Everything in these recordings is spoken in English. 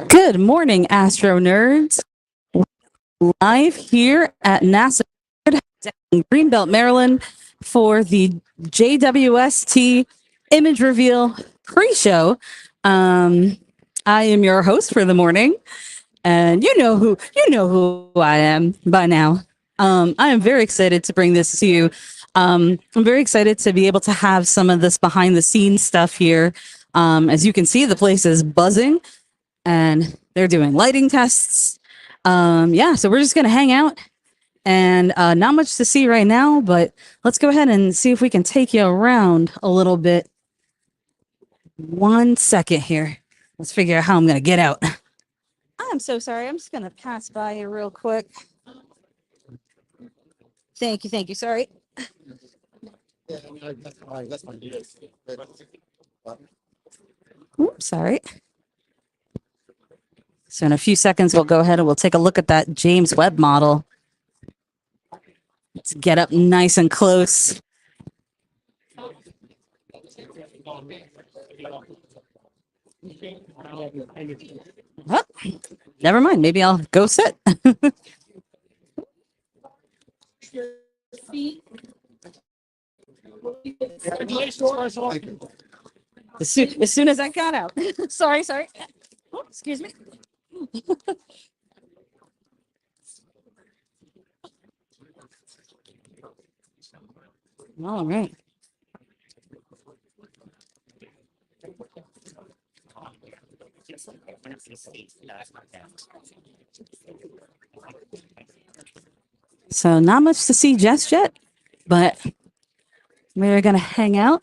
Good morning, Astro Nerds. Live here at NASA Goddard in Greenbelt, Maryland for the JWST image reveal pre-show. I am your host for the morning, and you know who I am by now. I am very excited to bring this to you. I'm very excited to be able to have some of this behind the scenes stuff here. As you can see, the place is buzzing and they're doing lighting tests. Yeah, so we're just gonna hang out and not much to see right now, but let's go ahead and see if we can take you around a little bit. 1 second here. Let's figure out how I'm gonna get out. I'm so sorry. I'm just gonna pass by you real quick. Thank you. Sorry. Oops, sorry. So in a few seconds, we'll go ahead and we'll take a look at that James Webb model. Let's get up nice and close. Oh, never mind. Maybe I'll go sit. As soon as I got out. Sorry. Oh, excuse me. All right. So not much to see just yet, but we're going to hang out.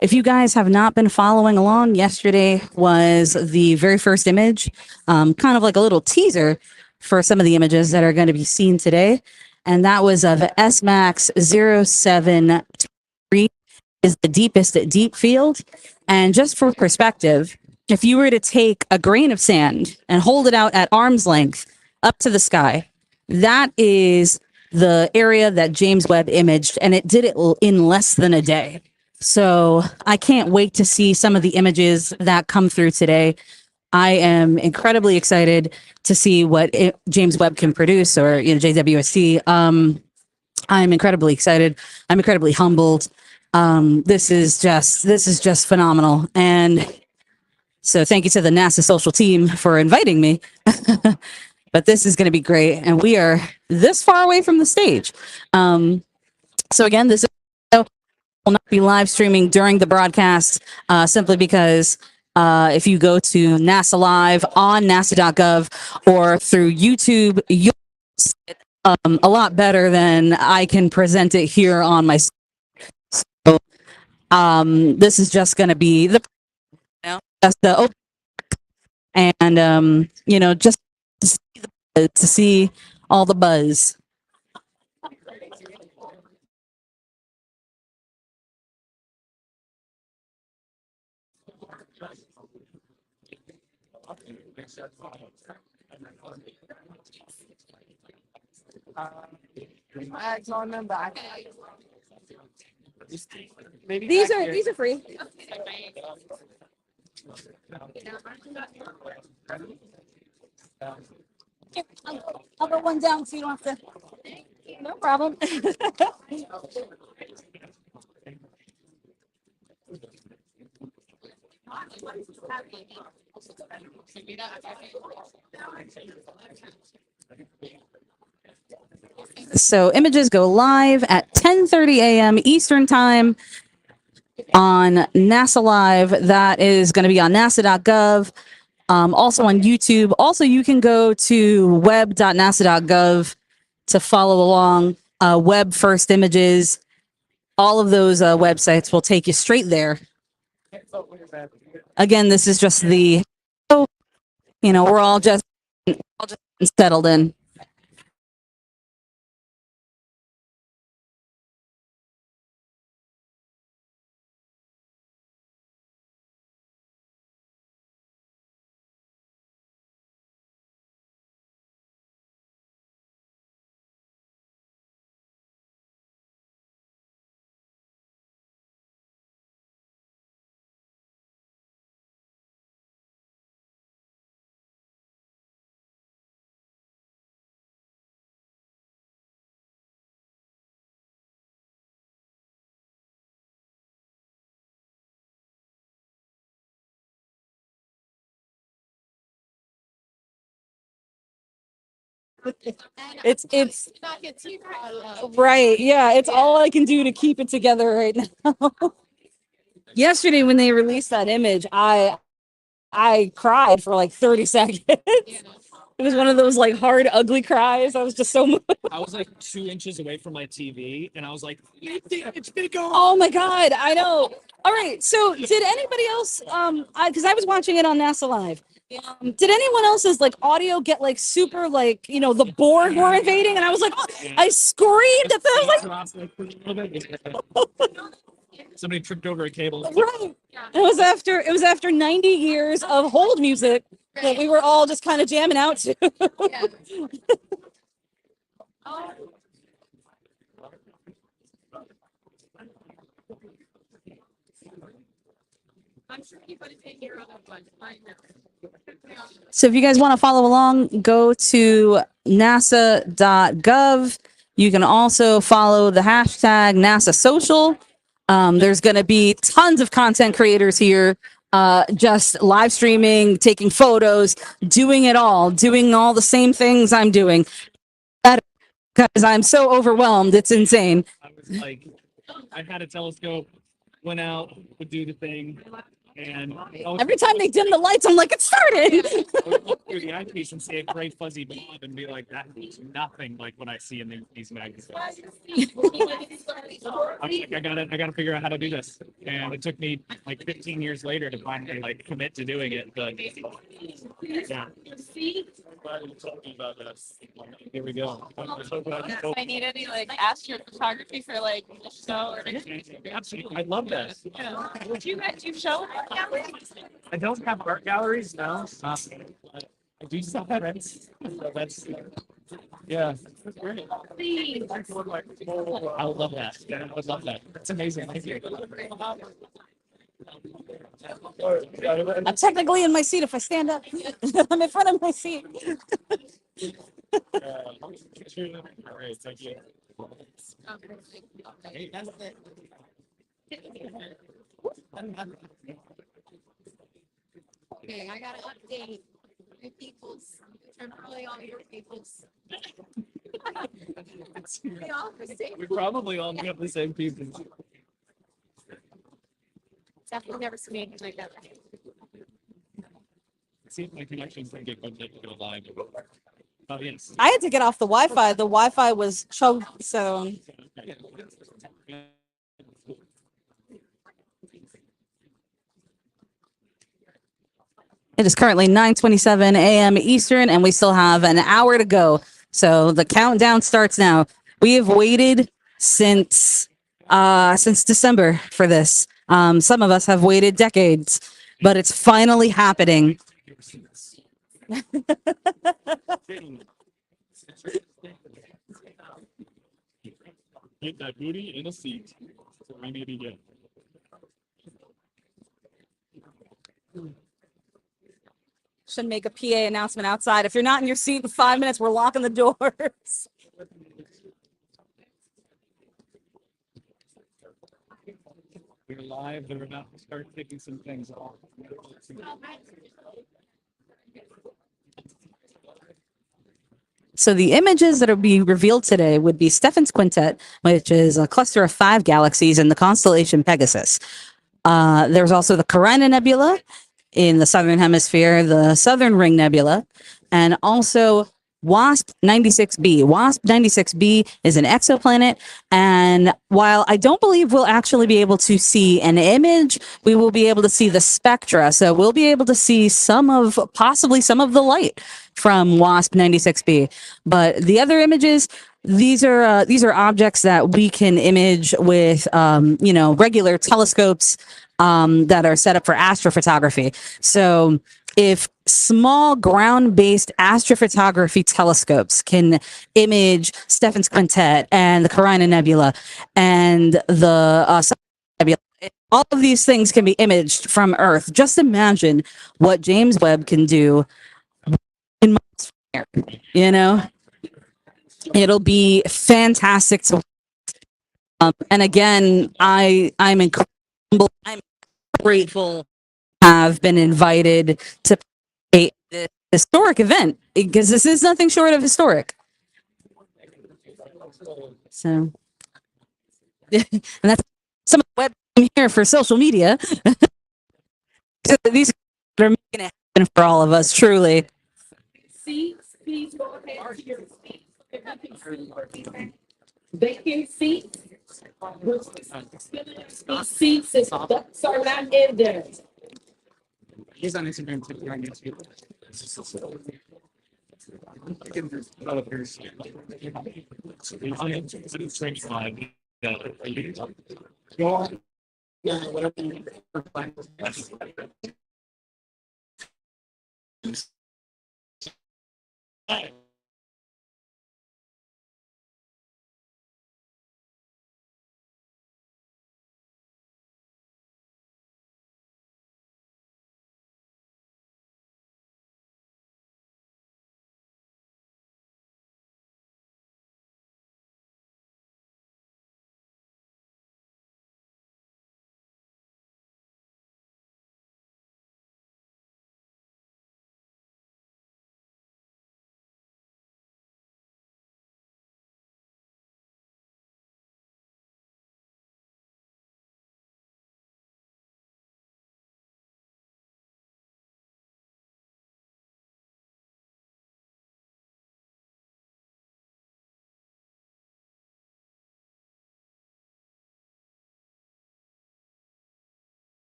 If you guys have not been following along, yesterday was the very first image, kind of like a little teaser for some of the images that are going to be seen today. And that was of S-Max 073 is the deepest deep field. And just for perspective, if you were to take a grain of sand and hold it out at arm's length up to the sky, that is the area that James Webb imaged, and it did it in less than a day. So I can't wait to see some of the images that come through today. I am incredibly excited to see what James Webb can produce, or JWST. I'm incredibly excited. I'm incredibly humbled. This is just phenomenal. And so thank you to the NASA social team for inviting me. But this is going to be great. And we are this far away from the stage. So again, this will not be live streaming during the broadcast, simply because if you go to NASA Live on NASA.gov or through YouTube, you'll see it a lot better than I can present it here on my. So this is just going to be just the open and just to see all the buzz. Flags on them back. These are free. I'll go one down so you don't have to. No problem. So images go live at 10:30 a.m. Eastern time on NASA Live. That is going to be on NASA.gov. Also on YouTube. Also, you can go to web.nasa.gov to follow along. Web first images. All of those websites will take you straight there. Again, this is just we're all just settled in. It's right. Yeah, it's all I can do to keep it together right now. Yesterday when they released that image, I cried for like 30 seconds. It was one of those like hard, ugly cries. I was just so moved. I was like 2 inches away from my TV, and I was like, "It's big on." Oh my God, I know. All right, so did anybody else? Because I was watching it on NASA Live. Did anyone else's like audio get like super like the Borg were invading? And I was like, oh, I screamed at them. I was like, Somebody tripped over a cable. right. It was after 90 years of hold music that we were all just kind of jamming out to. I'm sure you put it in your other one. I know. So if you guys want to follow along, go to nasa.gov. You can also follow the hashtag NASA Social. There's going to be tons of content creators here, just live streaming, taking photos, doing it all, doing all the same things I'm doing. Because I'm so overwhelmed. It's insane. I was like, I had a telescope, went out, would do the thing, and Every time they dim the lights, I'm like, it started. I would look through the eyepiece and see a great fuzzy blob and be like, that looks nothing like what I see in these magazines. I'm like, I gotta figure out how to do this. And it took me like 15 years later to finally like commit to doing it. But yeah. Here we go. I need any like astrophotography for like a show or Absolutely. I love this. do you show galleries? I don't have art galleries now. I do sell friends. So that's yeah. That's great. I would love that. I would love that. That's amazing. Thank you. I'm technically in my seat if I stand up. I'm in front of my seat. All right, thank you. That's it. Okay, I gotta update my people's. I'm probably all your people's. We all the same. We probably all got the same people. Definitely never seen anything like that. See if my connections can get good to go live. Oh yes. I had to get off the Wi-Fi. The Wi-Fi was choked, so. It is currently 9:27 a.m. Eastern, and we still have an hour to go. So the countdown starts now. We have waited since December for this. Some of us have waited decades, but it's finally happening. Get that booty in a seat. So we need to get. Should make a PA announcement outside. If you're not in your seat in 5 minutes, we're locking the doors. We're live. They're about to start taking some things off. So the images that will be revealed today would be Stephan's Quintet, which is a cluster of 5 galaxies in the constellation Pegasus. There's also the Carina Nebula in the southern hemisphere, the Southern Ring Nebula, and also WASP 96b. WASP 96b is an exoplanet, and while I don't believe we'll actually be able to see an image, we will be able to see the spectra. So we'll be able to see possibly some of the light from WASP 96b. But the other images, these are objects that we can image with regular telescopes that are set up for astrophotography. So if small ground-based astrophotography telescopes can image Stephan's Quintet and the Carina Nebula and the Nebula, all of these things can be imaged from Earth. Just imagine what James Webb can do in months from here. It'll be fantastic to. And again, I'm incredible. I'm grateful to have been invited to participate in this historic event, because this is nothing short of historic. So, and that's some of the web here for social media. So these are making it happen for all of us, truly. Seats, please go ahead to your seats. Vacant seats. These seats is, ducks are not in there. He's on Instagram too. You're on YouTube.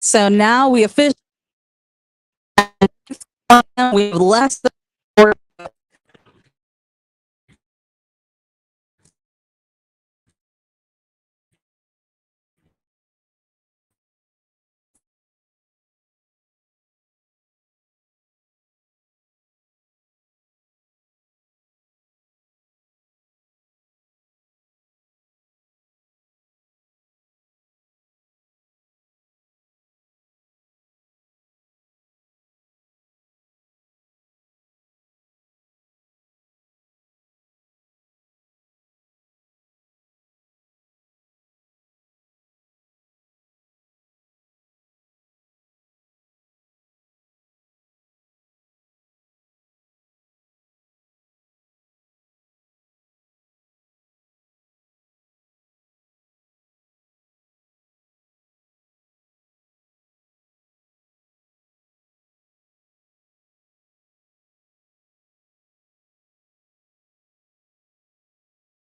So now we officially we have less than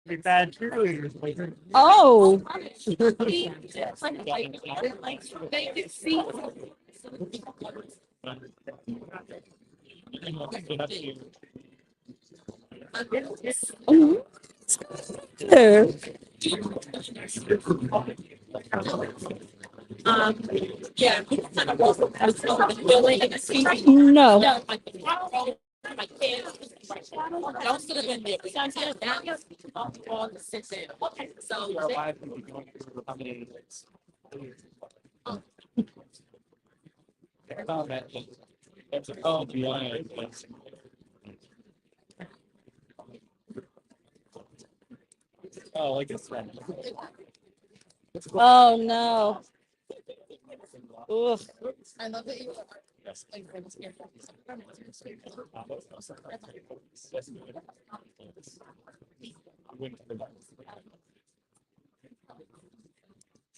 Be bad cheerleaders later. oh Vacant seats. yeah. Yeah. No. My kids. Those should have been there. So. How many? Oh, yeah. Oh, like this one. Oh no. Ugh. I love that you.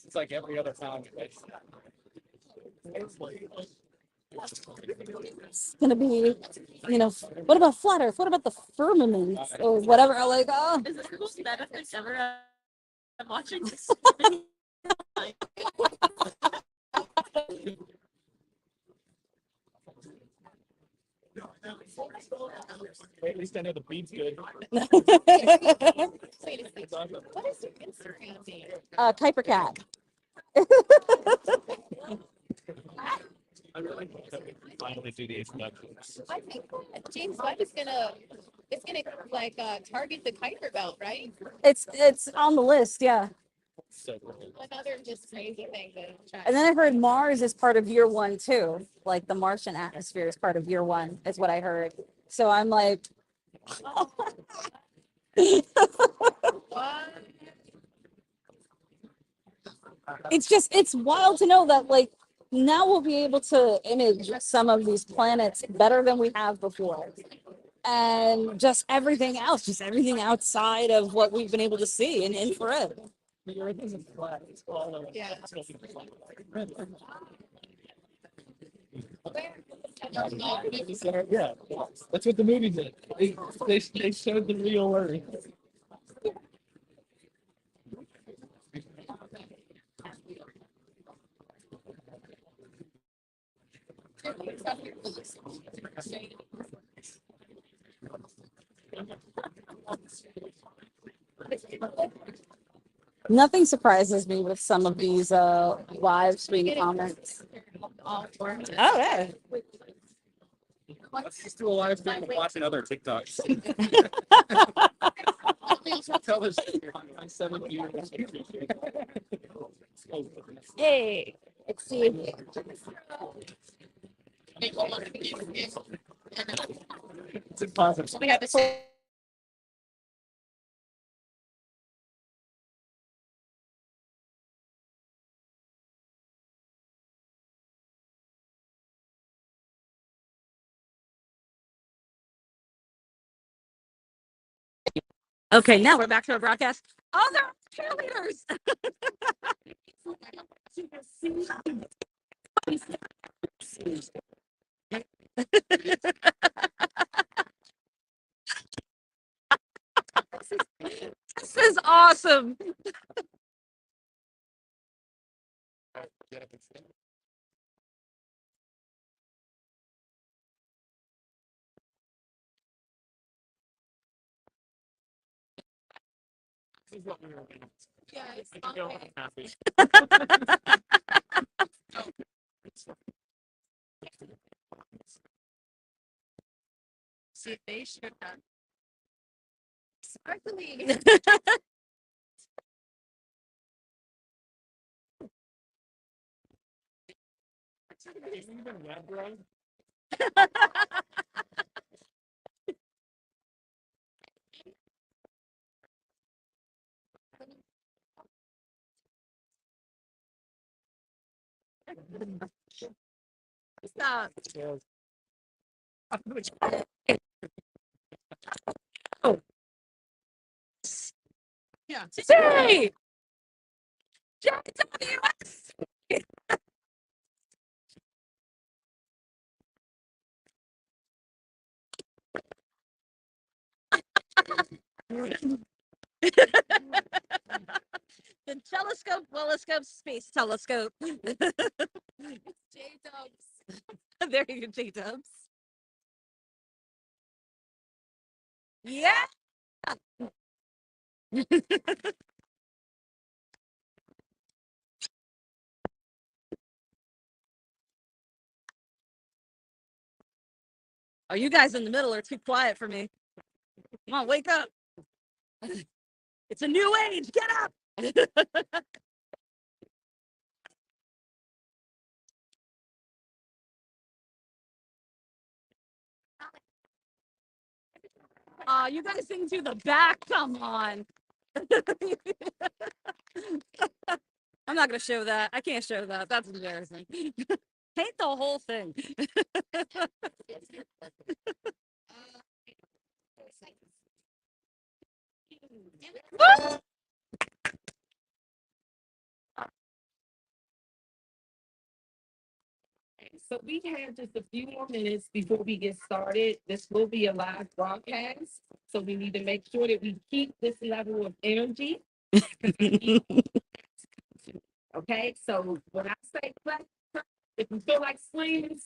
It's like every other time. It's gonna be, what about flat Earth? What about the firmament or whatever? Like, oh, Is this the most benefits ever I'm watching this? At least I know the feed's good. Wait a second. It's awesome. What is your Instagram name? Kuiper Cat. I really hope that we can finally do the introductions. I think that James Webb is gonna like target the Kuiper Belt, right? It's on the list, yeah. So cool. Another just crazy thing to try. And then I heard Mars is part of year one too. Like the Martian atmosphere is part of year one, is what I heard. So I'm like, What? it's wild to know that like now we'll be able to image some of these planets better than we have before. And just everything else, just everything outside of what we've been able to see in infrared. The Earth isn't flat. It's all over. Yeah. It's gonna be flat. Yeah, that's what the movie did. They showed the real Earth. Nothing surprises me with some of these live stream comments. Oh yeah. Let's just do a live stream of watching other TikToks. Tell us on 7 years. Hey, let's see. It's impossible. We have this. Okay, now we're back to our broadcast. Oh, they're cheerleaders. This is awesome. This is what we were doing. Yeah, it's I can go okay. happy. See, they should have. Sparkly. Even web bro. Stop. Yes. Yeah. Hey, JWST. The telescope, space telescope. J-Dubs. There you go, J-Dubs. Yeah. Oh, you guys in the middle are too quiet for me. Come on, wake up. It's a new age. Get up. You guys sing to the back. Come on. I'm not gonna show that. I can't show that. That's embarrassing. Paint the whole thing. So we have just a few more minutes before we get started. This will be a live broadcast, so we need to make sure that we keep this level of energy. Okay, so when I say clap, if you feel like screaming,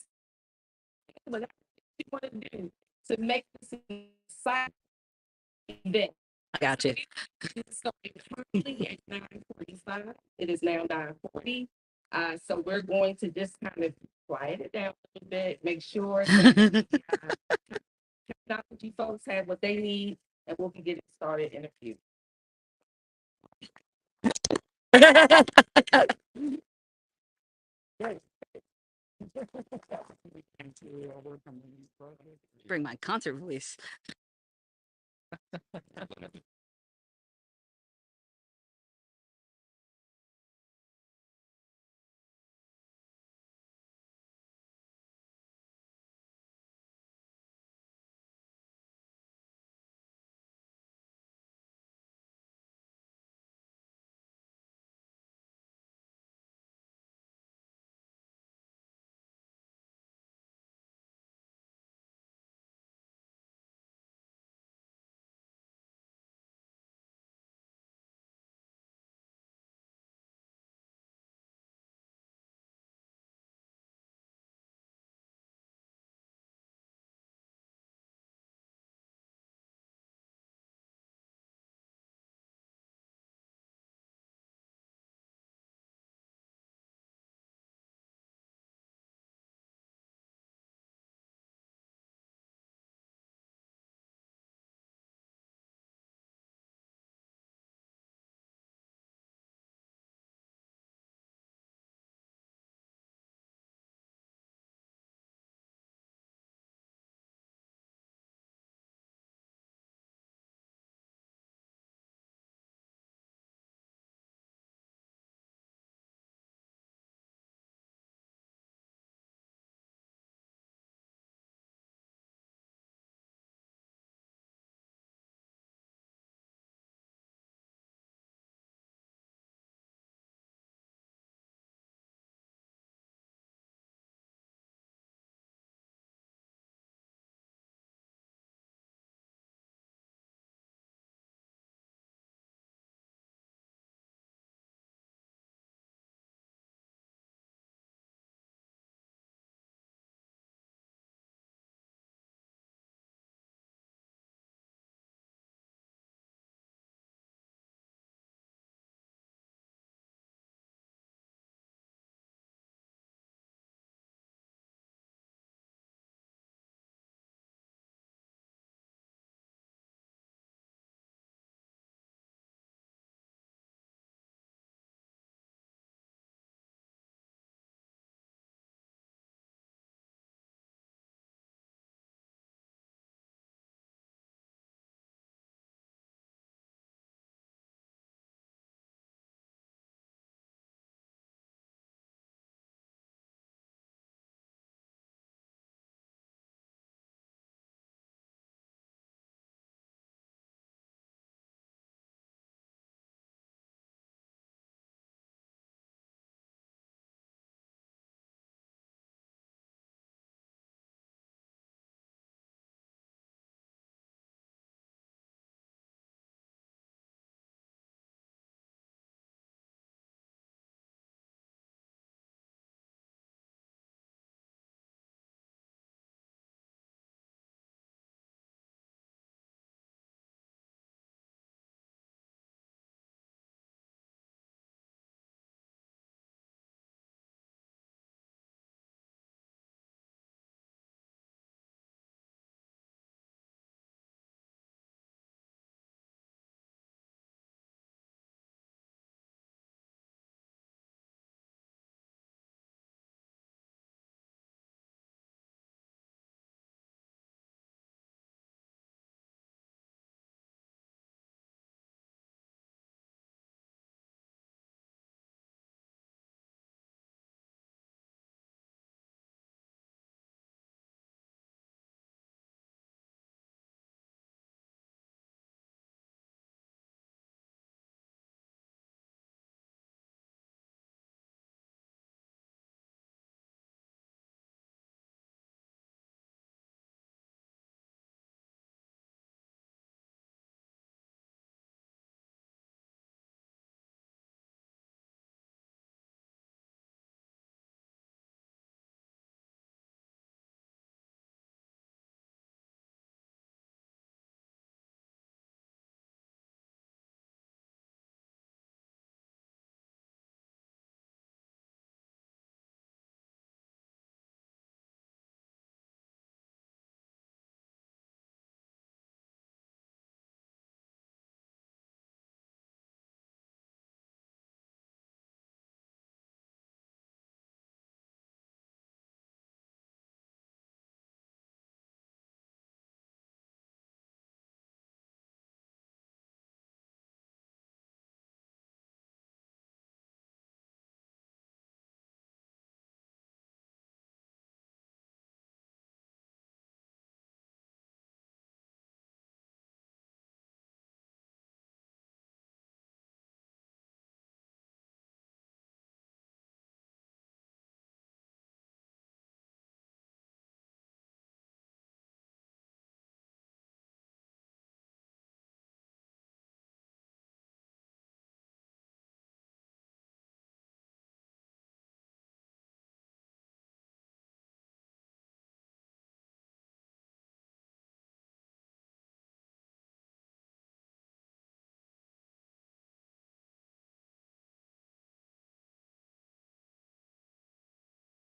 whatever you want to do. to make this an exciting event. I got you. It started currently at 9:45. It is now 9:40. So we're going to just kind of quiet it down a little bit, make sure that technology folks have what they need, and we'll be getting started in a few. Bring my concert voice.